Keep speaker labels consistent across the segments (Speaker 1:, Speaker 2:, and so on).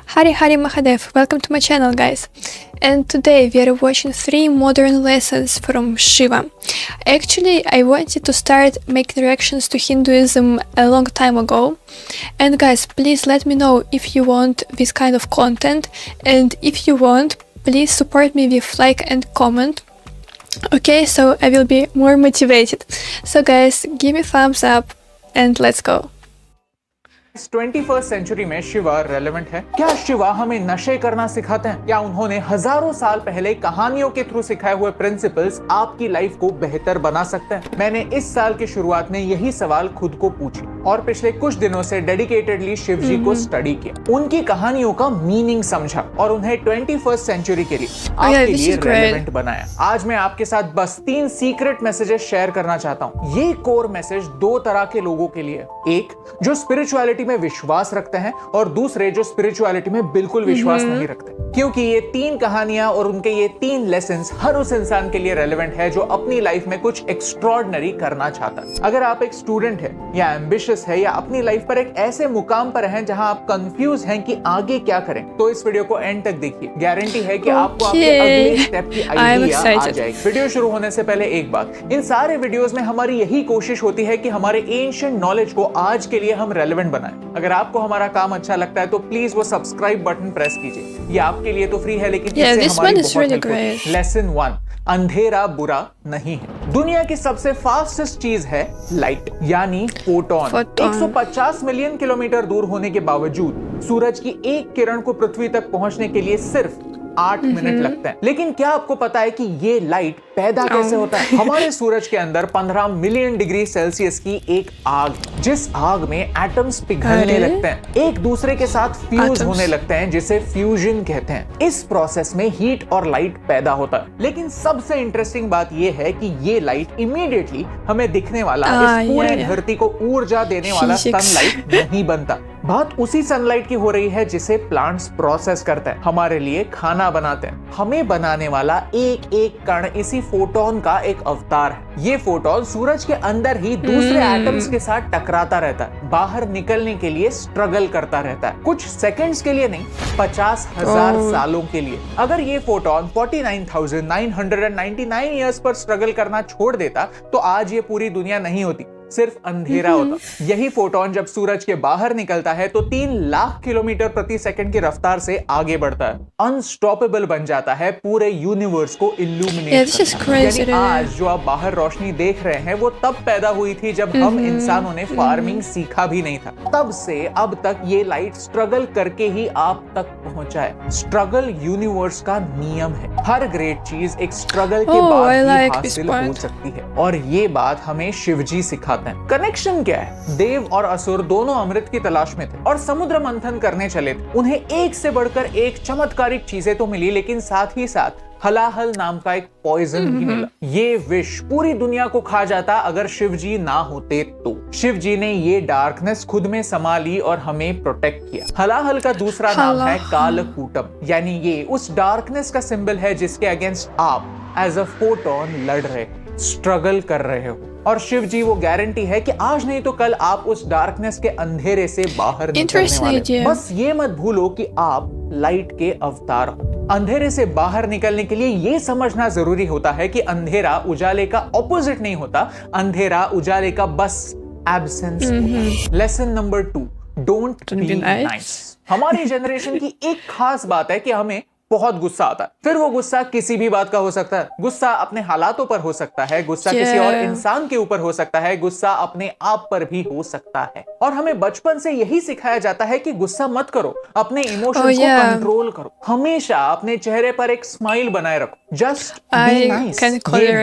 Speaker 1: Hari Hari Mahadev, welcome to my channel, guys. And today we are watching 3 modern lessons from Shiva. Actually, I wanted to start making reactions to Hinduism a long time ago. And guys, please let me know if you want this kind of content. And if you want, please support me with like and comment. Okay, so I will be more motivated. So guys, give me thumbs up and let's go.
Speaker 2: इस 21st century में Shiva relevant है क्या? शिवा हमें नशे करना सिखाते हैं या उन्होंने हजारों साल पहले कहानियों के थ्रू सिखाए हुए प्रिंसिपल्स आपकी लाइफ को बेहतर बना सकते हैं? मैंने इस साल की शुरुआत में यही सवाल खुद को पूछे और पिछले कुछ दिनों से डेडिकेटेडली शिव जी को स्टडी किया, उनकी कहानियों का मीनिंग समझा और उन्हें 21st सेंचुरी के लिए आपके लिए रेलेवेंट बनाया। आज मैं आपके साथ बस 3 सीक्रेट मैसेजेस शेयर करना चाहता हूँ। ये कोर मैसेज 2 तरह के लोगों के लिए, एक जो स्पिरिचुअलिटी में विश्वास रखते हैं और दूसरे जो स्पिरिचुअलिटी में बिल्कुल विश्वास नहीं रखते, क्योंकि ये 3 कहानियां और उनके ये 3 लेसन्स हर उस इंसान के लिए रेलेवेंट है जो अपनी लाइफ में कुछ एक्स्ट्रॉर्डिनरी करना चाहता है। अगर आप एक स्टूडेंट है या एम्बिशियस है या अपनी लाइफ पर एक ऐसे मुकाम पर हैं जहां आप कंफ्यूज हैं कि आगे क्या करें, तो इस वीडियो को एंड तक देखिए। गारंटी है कि आपको आपके अगले स्टेप की आइडिया आ जाएगी। वीडियो शुरू होने से पहले एक बात, इन सारे वीडियोस में हमारी यही कोशिश होती है कि हमारे एंशिएंट नॉलेज को आज के लिए हम रेलेवेंट बनाएं। अगर आपको हमारा काम अच्छा लगता है तो प्लीज वो सब्सक्राइब बटन प्रेस कीजिए। ये आपके लिए तो फ्री है, लेकिन इससे हमारी बहुत हेल्प होती है। लेसन 1, अंधेरा बुरा नहीं है। दुनिया की सबसे फास्टेस्ट चीज है लाइट यानी फोटोन। 150 मिलियन किलोमीटर दूर होने के बावजूद सूरज की एक किरण को पृथ्वी तक पहुंचने के लिए सिर्फ 8 मिनट लगते हैं। लेकिन क्या आपको पता है कि ये लाइट पैदा कैसे होता है? हमारे सूरज के अंदर 15 मिलियन डिग्री सेल्सियस की एक आग, जिस आग में एटम्स पिघलने लगते हैं, एक दूसरे के साथ फ्यूज होने लगते हैं, जिसे फ्यूजन कहते हैं। इस प्रोसेस में हीट और लाइट पैदा होता है। लेकिन सबसे इंटरेस्टिंग बात यह है कि ये लाइट इमीडिएटली हमें दिखने वाला इस पूरी धरती को ऊर्जा देने वाला सनलाइट नहीं बनता। बात उसी सनलाइट की हो रही है जिसे प्लांट्स प्रोसेस करते हैं, हमारे लिए खाना बनाते हैं। हमें बनाने वाला एक एक कण इसी फोटोन का एक अवतार है। ये फोटोन सूरज के अंदर ही दूसरे एटम्स के साथ टकराता रहता है, बाहर निकलने के लिए स्ट्रगल करता रहता है। कुछ सेकंड्स के लिए नहीं, 50,000 सालों के लिए। अगर ये फोटोन 49,999 ईयर्स पर स्ट्रगल करना छोड़ देता तो आज ये पूरी दुनिया नहीं होती, सिर्फ अंधेरा होता। यही फोटोन जब सूरज के बाहर निकलता है तो 3 लाख किलोमीटर प्रति सेकंड की रफ्तार से आगे बढ़ता है, अनस्टॉपेबल बन जाता है, पूरे यूनिवर्स को इल्यूमिनेट करता है। यानी आज जो आप बाहर रोशनी देख रहे हैं वो तब पैदा हुई थी जब हम इंसानों ने फार्मिंग सीखा भी नहीं था। तब से अब तक ये लाइट स्ट्रगल करके ही आप तक पहुंचा है। स्ट्रगल यूनिवर्स का नियम है। हर ग्रेट चीज एक स्ट्रगल के बाद ही हासिल हो सकती है, और ये बात हमें शिवजी सिखा। कनेक्शन क्या है? देव और असुर दोनों अमृत की तलाश में थे और समुद्र मंथन करने चले थे। उन्हें एक से बढ़कर एक चमत्कारिक चीजें तो मिली, लेकिन साथ ही साथ हलाहल नाम का एक पॉइजन भी मिला। ये विष पूरी दुनिया को खा जाता अगर शिवजी ना होते तो। शिवजी ने ये डार्कनेस खुद में समा ली और हमें प्रोटेक्ट किया। हलाहल का दूसरा नाम है कालकूटम, यानी ये उस डार्कनेस का सिंबल है जिसके अगेंस्ट आप एज अ फोटोन लड़ रहे, स्ट्रगल कर रहे हो। और शिव जी वो गारंटी है कि आज नहीं तो कल आप उस डार्कनेस के अंधेरे से बाहर निकलने वाले। बस ये मत भूलो कि आप लाइट के अवतार हो। अंधेरे से बाहर निकलने के लिए ये समझना जरूरी होता है कि अंधेरा उजाले का ऑपोजिट नहीं होता, अंधेरा उजाले का बस एब्सेंस होता। Lesson number 2, don't be nice. हमारी जनरेशन की एक खास बात है कि हमें बहुत गुस्सा आता है। फिर वो गुस्सा किसी भी बात का हो सकता है। गुस्सा अपने हालातों पर हो सकता है, गुस्सा किसी और इंसान के ऊपर हो सकता है, गुस्सा अपने आप पर भी हो सकता है। और हमें बचपन से यही सिखाया जाता है कि गुस्सा मत करो, अपने इमोशंस को कंट्रोल करो, हमेशा अपने चेहरे पर एक स्माइल बनाए रखो, जस्ट बी नाइस। ये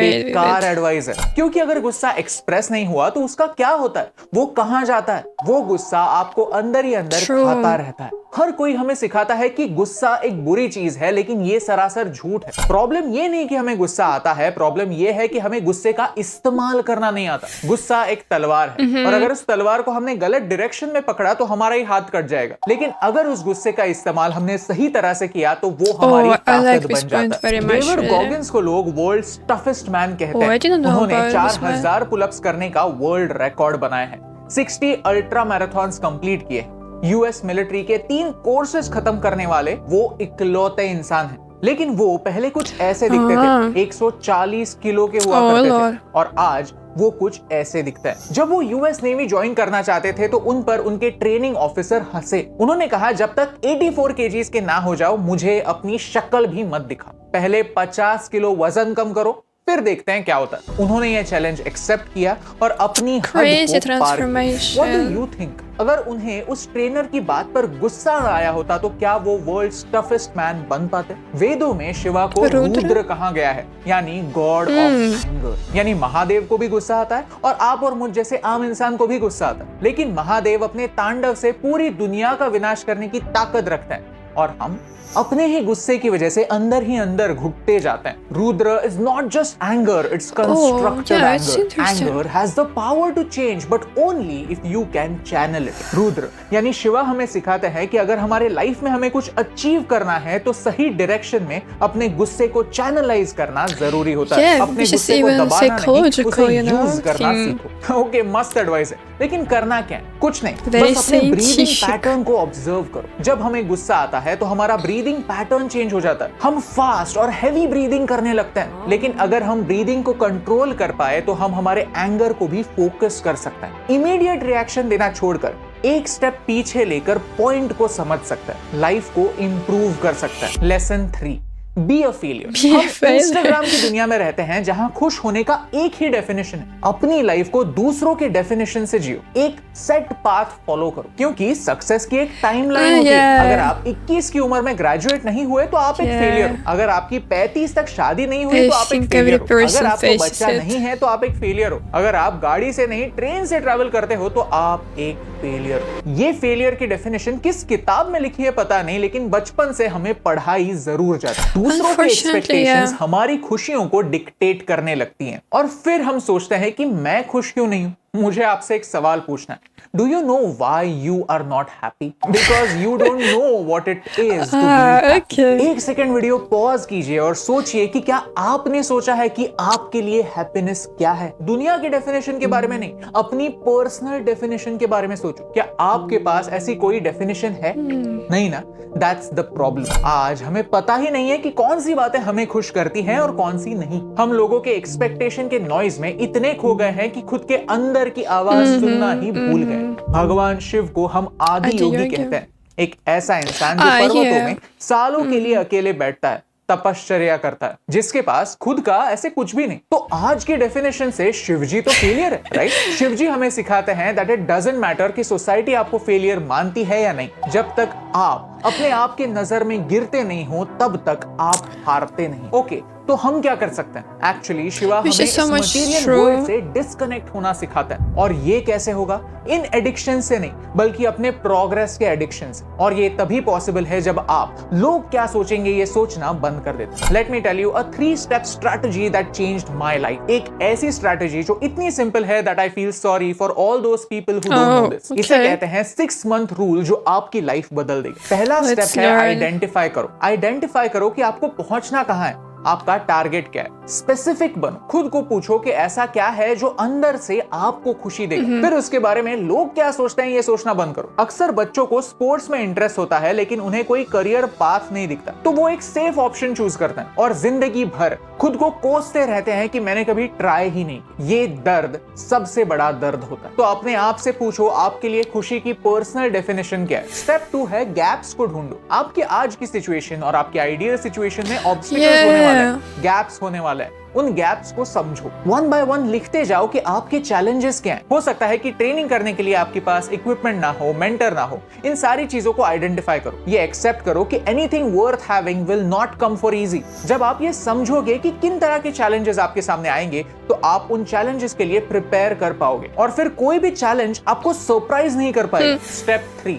Speaker 2: बेकार एडवाइस है, क्योंकि अगर गुस्सा एक्सप्रेस नहीं हुआ तो उसका क्या होता है? वो कहां जाता है? वो गुस्सा आपको अंदर ही अंदर खाता रहता है। हर कोई हमें सिखाता है कि गुस्सा एक बुरी चीज है, लेकिन ये सरासर झूठ है। प्रॉब्लम ये नहीं कि हमें गुस्सा आता है, प्रॉब्लम ये है कि हमें गुस्से का इस्तेमाल करना नहीं आता। गुस्सा एक तलवार है, और अगर उस तलवार को हमने गलत डायरेक्शन में पकड़ा तो हमारा ही हाथ कट जाएगा। लेकिन अगर उस गुस्से का इस्तेमाल हमने सही तरह से किया तो वो हमारी ताकत बन जाता है। डेविड गॉगिंस को लोग वर्ल्ड्स टफेस्ट मैन कहते हैं। उन्होंने 4000 पुलअप्स करने का वर्ल्ड रिकॉर्ड बनाया है, 60 अल्ट्रा मैराथन्स कंप्लीट किए। यूएस मिलिट्री के 3 कोर्सेज खत्म करने वाले वो इकलौते इंसान हैं। लेकिन वो पहले कुछ ऐसे दिखते थे, 140 किलो के हुआ करते थे, और आज वो कुछ ऐसे दिखता है। जब वो यूएस नेवी ज्वाइन करना चाहते थे तो उन पर उनके ट्रेनिंग ऑफिसर हंसे। उन्होंने कहा, जब तक 84 केजीज के ना हो जाओ मुझे अपनी शक्ल भी मत दिखा, पहले 50 किलो वजन कम करो, फिर देखते हैं क्या होता है। उन्होंने ये चैलेंज एक्सेप्ट किया और अपनी हद को पार किया। What do you think? अगर उन्हें उस ट्रेनर की बात पर गुस्सा आया होता तो क्या वो वर्ल्ड्स टफेस्ट मैन बन पाते? वेदों में शिवा को रुद्र कहा गया है, यानी गॉड ऑफ एंगर। यानी महादेव को भी गुस्सा आता है और आप और मुझ जैसे आम इंसान को भी गुस्सा आता है, लेकिन महादेव अपने तांडव से पूरी दुनिया का विनाश करने की ताकत रखते हैं और हम अपने ही गुस्से की वजह से अंदर ही अंदर घुटते जाते हैं। Rudra is not just anger, it's constructive anger. Anger has the power to change but only if you can channel it. Rudra यानी शिवा हमें सिखाते हैं कि अगर हमारे लाइफ में हमें कुछ अचीव करना है तो सही डायरेक्शन में अपने गुस्से को चैनलाइज करना जरूरी होता है। अपने गुस्से को दबाना नहीं, उसे यूज करना सीखो। ओके, मस्त एडवाइस है, लेकिन करना क्या है? कुछ नहीं, बस अपने ब्रीदिंग पैटर्न को ऑब्जर्व करो। जब हमें गुस्सा आता है तो हमारा ब्रीदिंग पैटर्न चेंज हो जाता है, हम फास्ट और हैवी ब्रीदिंग करने लगते हैं। लेकिन अगर हम ब्रीदिंग को कंट्रोल कर पाए तो हम हमारे एंगर को भी फोकस कर सकते हैं। इमीडिएट रिएक्शन देना छोड़कर एक स्टेप पीछे लेकर पॉइंट को समझ सकता है, लाइफ को इंप्रूव कर सकता है। Lesson 3, be a failure. हम इंस्टाग्राम की दुनिया में रहते हैं जहां खुश होने का एक ही डेफिनेशन है, अपनी लाइफ को दूसरों के डेफिनेशन से जियो, एक सेट पाथ फॉलो करो, क्योंकि सक्सेस की एक टाइमलाइन होती है। अगर आप 21 की उम्र में ग्रेजुएट नहीं हुए तो आप एक फेलियर हो। अगर आपकी 35 तक शादी नहीं हुई तो आप एक फेलियर हो। अगर आपको बच्चा नहीं है तो आप एक फेलियर हो। अगर आप गाड़ी से नहीं ट्रेन से ट्रैवल करते हो तो आप एक फेलियर हो। ये फेलियर की डेफिनेशन किस किताब में लिखी है पता नहीं, लेकिन बचपन से हमें पढ़ाई जरूर जाती है। दूसरों के एक्सपेक्टेशंस हमारी खुशियों को डिक्टेट करने लगती हैं और फिर हम सोचते हैं कि मैं खुश क्यों नहीं हूं। मुझे आपसे एक सवाल पूछना है, do you know why you are not happy? Because you don't know what it is to be happy. एक सेकंड वीडियो पॉज कीजिए और सोचिए कि क्या आपने सोचा है कि आपके लिए हैप्पीनेस क्या है? दुनिया की डेफिनेशन के बारे में नहीं, अपनी पर्सनल डेफिनेशन के बारे में सोचो। क्या आपके पास ऐसी कोई डेफिनेशन है? नहीं ना, दैट्स द प्रॉब्लम। आज हमें पता ही नहीं है कि कौन सी बातें हमें खुश करती हैं और कौन सी नहीं। हम लोगों के एक्सपेक्टेशन के नॉइज में इतने खो गए हैं कि खुद के अंदर की आवाज सुनना ही भूल गए। भगवान शिव को हम आदि योगी कहते हैं, एक ऐसा इंसान जो पर्वतों में सालों के लिए अकेले बैठता है, तपश्चर्या करता है, जिसके पास खुद का ऐसे कुछ भी नहीं। तो आज की डेफिनेशन से शिवजी तो फेलियर है, राइट? शिवजी हमें सिखाते हैं दैट इट डजंट मैटर कि सोसाइटी आपको फेलियर मानती है या नहीं, जब तक आप अपने आप के नजर में गिरते नहीं हो तब तक आप हारते नहीं। ओके, तो हम क्या कर सकते हैं? एक्चुअली शिवा हमें इस मटेरियल वर्ल्ड से डिस्कनेक्ट होना सिखाता है, और ये कैसे होगा? इन एडिक्शन से नहीं, बल्कि अपने प्रोग्रेस के एडिक्शन से। और ये तभी पॉसिबल है जब आप लोग क्या सोचेंगे ये सोचना बंद कर देते हैं। Let me tell you a 3 step strategy that changed my life. एक ऐसी स्ट्रेटजी जो इतनी सिंपल है that I feel sorry for all those people who don't know this. इसे कहते हैं 6 मंथ रूल, जो आपकी लाइफ बदल देगी। पहला स्टेप है आइडेंटिफाई करो। आइडेंटिफाई करो कि आपको पहुंचना कहां है, आपका टारगेट क्या है। स्पेसिफिक बनो, खुद को पूछो कि ऐसा क्या है जो अंदर से आपको खुशी देगा। फिर उसके बारे में लोग क्या सोचते हैं ये सोचना बंद करो। अक्सर बच्चों को स्पोर्ट्स में इंटरेस्ट होता है लेकिन उन्हें कोई करियर पाथ नहीं दिखता, तो वो एक सेफ ऑप्शन चूज करते हैं और जिंदगी भर खुद को कोसते रहते हैं कि मैंने कभी ट्राई ही नहीं। ये दर्द सबसे बड़ा दर्द होता है। तो अपने आप से पूछो आपके लिए खुशी की पर्सनल डेफिनेशन क्या है। स्टेप 2 है गैप्स को ढूंढो। आपके आज की सिचुएशन और आपके आइडियल सिचुएशन में ऑब्स्टिकल्स होने वाले हैं, गैप्स होने वाले हैं। उन गैप्स को समझो, 1 बाय 1 लिखते जाओ कि आपके चैलेंजेस क्या हैं। हो सकता है कि ट्रेनिंग करने के लिए आपके पास इक्विपमेंट ना हो, मेंटर ना हो। इन सारी चीजों को आइडेंटिफाई करो। ये एक्सेप्ट करो कि anything worth having will not come for easy. जब आप ये समझोगे कि किन तरह के चैलेंजेस आपके सामने आएंगे तो आप उन चैलेंजेस के लिए प्रिपेयर कर पाओगे और फिर कोई भी चैलेंज आपको सरप्राइज नहीं कर पाएगा। Step 3,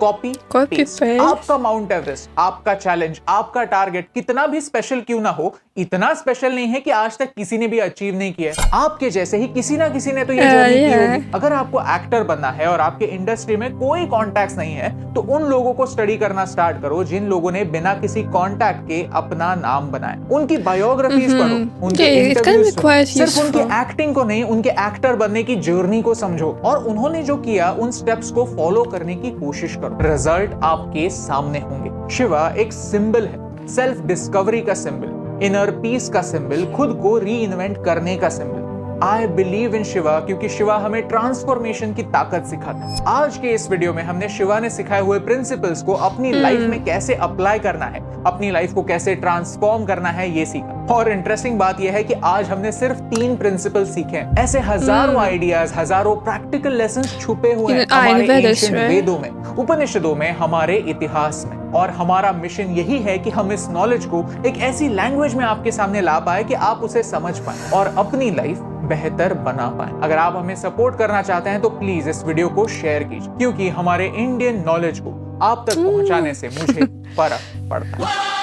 Speaker 2: copy paste. आपका माउंट एवरेस्ट, आपका चैलेंज, आपका टारगेट कितना भी स्पेशल क्यों ना हो, इतना स्पेशल नहीं है कि आज तक किसी ने भी अचीव नहीं किया है। आपके जैसे ही किसी ना किसी ने तो ये जर्नी की होगी। अगर आपको एक्टर बनना है और आपके इंडस्ट्री में कोई कॉन्टैक्ट्स नहीं है तो उन लोगों को स्टडी करना स्टार्ट करो जिन लोगों ने बिना किसी कॉन्टैक्ट के अपना नाम बनाया। उनकी बायोग्राफीज पढ़ो, उनके इंटरव्यूज सुनो। सिर्फ उनकी एक्टिंग को नहीं, उनके एक्टर बनने की जर्नी को समझो और उन्होंने जो किया उन स्टेप्स को फॉलो करने की कोशिश करो। करो, रिजल्ट आपके सामने होंगे। शिवा एक सिंबल है, सेल्फ डिस्कवरी का सिंबल, इनर पीस का सिंबल, खुद को री इन्वेंट करने का symbol. I believe in Shiva क्योंकि शिवा हमें ट्रांसफॉर्मेशन की ताकत सिखाता है। आज के इस वीडियो में हमने शिवा ने सिखाए हुए प्रिंसिपल्स को अपनी लाइफ में कैसे अप्लाई करना है, अपनी लाइफ को कैसे ट्रांसफॉर्म करना है, ये सीखा। और इंटरेस्टिंग बात यह है कि आज हमने सिर्फ 3 प्रिंसिपल सीखे हैं। ऐसे हजारों आइडियाज, हजारों प्रैक्टिकल लेसन्स छुपे हुए हैं हमारे एंशिएंट वेदों में, उपनिषदों में, हमारे इतिहास में। और हमारा मिशन यही है कि हम इस नॉलेज को एक ऐसी लैंग्वेज में आपके सामने ला पाए कि आप उसे समझ पाए और अपनी लाइफ बेहतर बना पाए। अगर आप हमें सपोर्ट करना चाहते हैं तो प्लीज इस वीडियो को शेयर कीजिए, क्योंकि हमारे इंडियन नॉलेज को आप तक पहुंचाने से मुझे फर्क पड़ता है।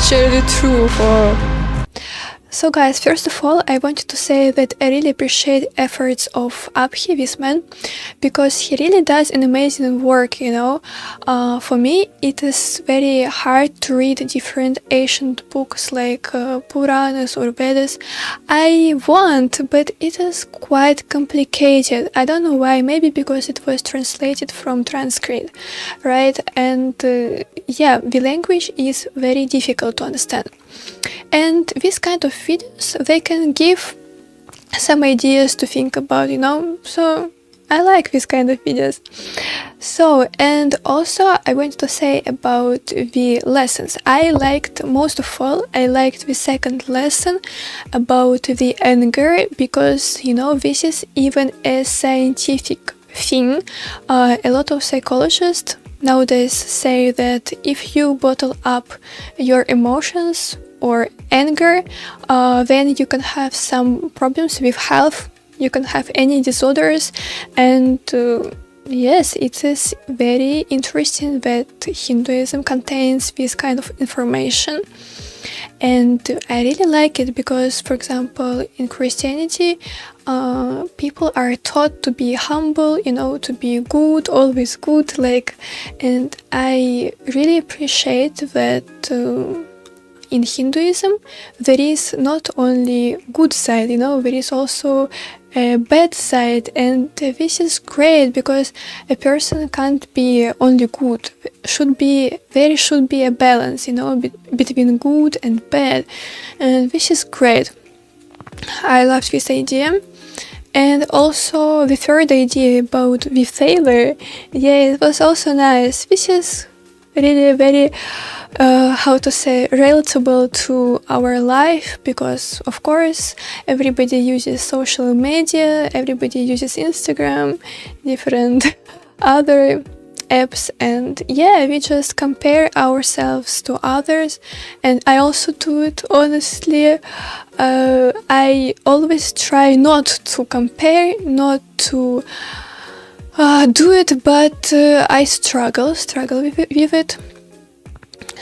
Speaker 1: Share the truth. So guys, first of all, I wanted to say that I really appreciate efforts of Abhi, this man, because he really does an amazing work, you know. For me, it is very hard to read different ancient books like Puranas or Vedas. I want, but it is quite complicated. I don't know why, maybe because it was translated from Sanskrit, right? And yeah, the language is very difficult to understand. And this kind of videos, they can give some ideas to think about, you know, so I like this kind of videos. So, and also I want to say about the lessons. Most of all, I liked the second lesson about the anger, because, you know, this is even a scientific thing. A lot of psychologists nowadays say that if you bottle up your emotions or anger, then you can have some problems with health, you can have any disorders. And yes, it is very interesting that Hinduism contains this kind of information. And I really like it because, for example, in Christianity, people are taught to be humble, you know, to be good, always good, like, and I really appreciate that in Hinduism there is not only good side, you know, there is also a bad side, and this is great because a person can't be only good. There should be a balance, you know, between good and bad, and this is great. I love this idea. And also the third idea about the failure, yeah, it was also nice. This is really very relatable to our life, because of course everybody uses social media, everybody uses Instagram, different other apps, and yeah, we just compare ourselves to others, and I also do it, honestly. I always try not to compare, not to do it, but I struggle with it.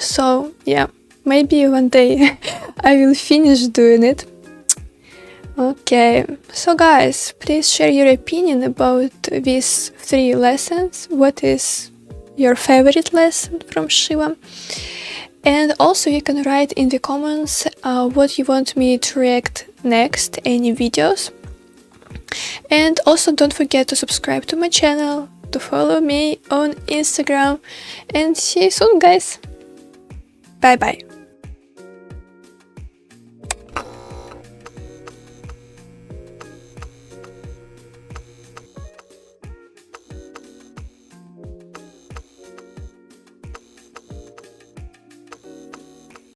Speaker 1: So yeah, maybe one day I will finish doing it. Okay, so guys, please share your opinion about these 3 lessons. What is your favorite lesson from Shiva? And also you can write in the comments what you want me to react next, any videos. And also don't forget to subscribe to my channel, to follow me on Instagram, and see you soon, guys. Bye bye.